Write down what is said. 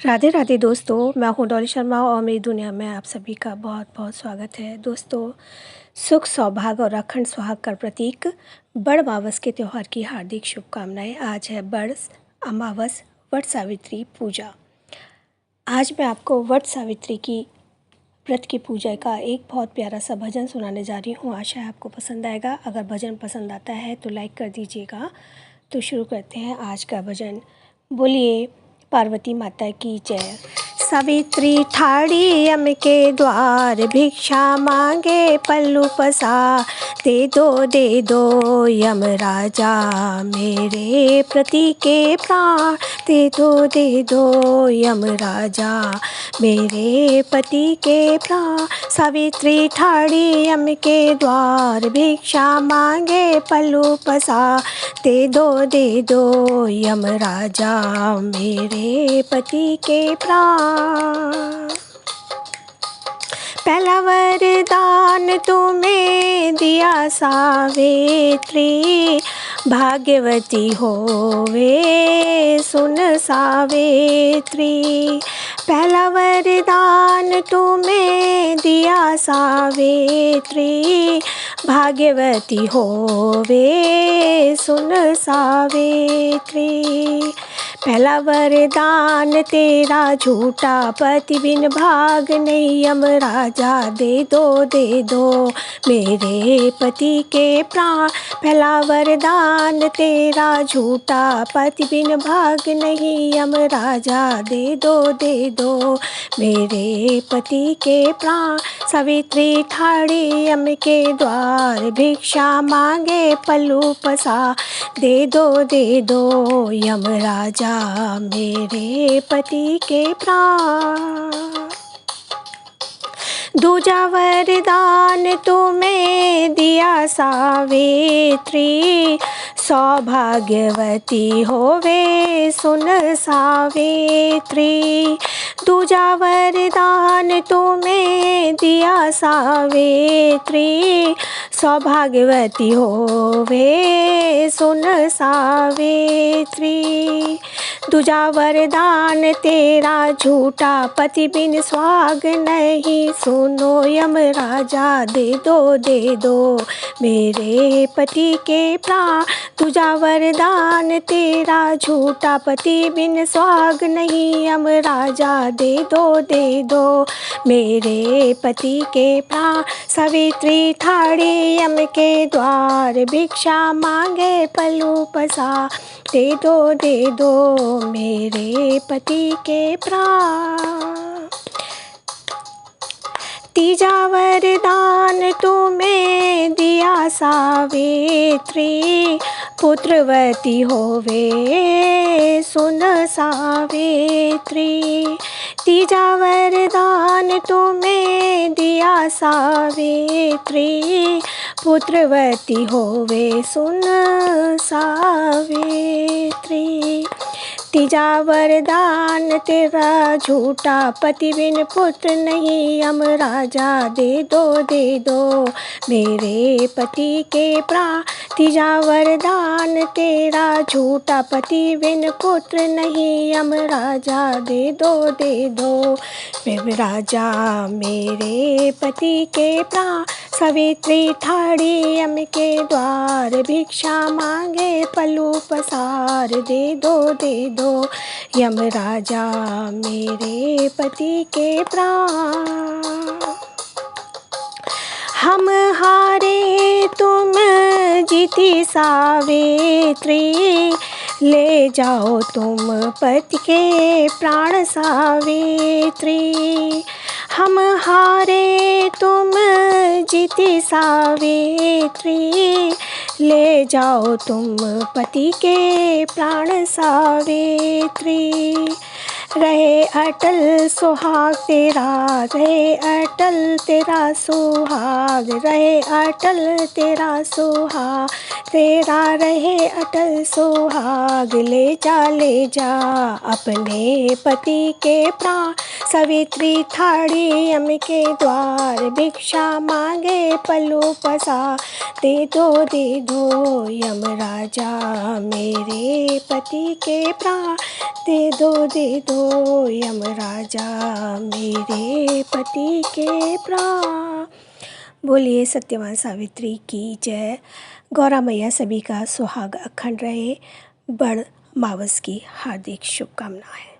राधे राधे दोस्तों, मैं हूँ डॉली शर्मा और मेरी दुनिया में आप सभी का बहुत बहुत स्वागत है। दोस्तों, सुख सौभाग्य और अखंड सुहाग का प्रतीक बड़ अमावस के त्यौहार की हार्दिक शुभकामनाएं। आज है बड़ अमावस, वट सावित्री पूजा। आज मैं आपको वट सावित्री की व्रत की पूजा का एक बहुत प्यारा सा भजन सुनाने जा रही हूँ। आशा है आपको पसंद आएगा। अगर भजन पसंद आता है तो लाइक कर दीजिएगा। तो शुरू करते हैं आज का भजन। बोलिए पार्वती माता की जय। सावित्री ठाड़ी यम के द्वार, भिक्षा मांगे पल्लू पसार। दे दो यम राजा, मेरे पति के प्राण। दे दो यम राजा, मेरे पति के प्राण। सावित्री ठाड़ी यम के द्वार, भिक्षा मांगे पल्लू पसार। दे दो यम राजा, मेरे पति के प्राण। पहला वरदान तुम्हें दिया सावित्री, भाग्यवती होवे सुन सावित्री। पहला वरदान तुम्हें दिया सावित्री, भाग्यवती होवे सुन सावित्री। पहला वरदान तेरा झूठा, पति बिन भाग नहीं यम राजा। दे दो मेरे पति के प्राण। पहला वरदान तेरा झूठा, पति बिन भाग नहीं यम राजा। दे दो मेरे पति के प्राण। सावित्री ठाड़ी यम के द्वार, भिक्षा मांगे पल्लू पसार। दे दो यम राजा, मेरे पति के प्राण। दूजा वरदान तुम्हें दिया सावित्री, सौभाग्यवती होवे सुन सावित्री। दूजा वरदान तुम्हें दिया सावित्री, सौभाग्यवती होवे सुन सावित्री। दूजा वरदान तेरा झूठा, पति बिन सुहाग नहीं। सुनो यम राजा, दे दो मेरे पति के प्राण। दूजा वरदान तेरा झूठा, पति बिन सुहाग नहीं यम राजा। दे दो मेरे पति के प्राण। सावित्री ठाड़ी यम के द्वार, भिक्षा मांगे पल्लू पसार। दे दो मेरे पति के प्राण। तीजा वरदान तुम्हें दिया सावित्री, पुत्रवती होवे सुन सावित्री। तीजा वरदान तुम्हें दिया सावित्री, पुत्रवती होवे सुन सावित्री। तीजा वरदान तेरा झूठा, पति बिन पुत्र नहीं यम राजा। दे दो मेरे पति के प्राण। तीजा वरदान तेरा झूठा, पति बिन पुत्र नहीं यम राजा। दे दो मेरे राजा, मेरे पति के प्राण। सावित्री ठाड़ी यम के द्वार, भिक्षा मांगे पल्लू पसार। दे दो यम राजा, मेरे पति के प्राण। हम हारे तुम जीती सावित्री, ले जाओ तुम पति के प्राण सावित्री। हम हारे तुम जीती सावित्री, ले जाओ तुम पति के प्राण सावित्री। रहे अटल सुहाग तेरा, रहे अटल तेरा सुहाग। रहे अटल तेरा सुहाग, तेरा रहे अटल सुहाग। ले जा अपने पति के प्राण। सावित्री ठाड़ी यम के द्वार, भिक्षा मांगे पल्लू पसार। दे दो यम राजा, मेरे पति के प्राण। दे दो यमराजा मेरे पति के प्राण। बोलिए सत्यवान सावित्री की जय। गौरा मैया सभी का सुहाग अखंड रहे। बड़ मावस की हार्दिक शुभकामनाएं।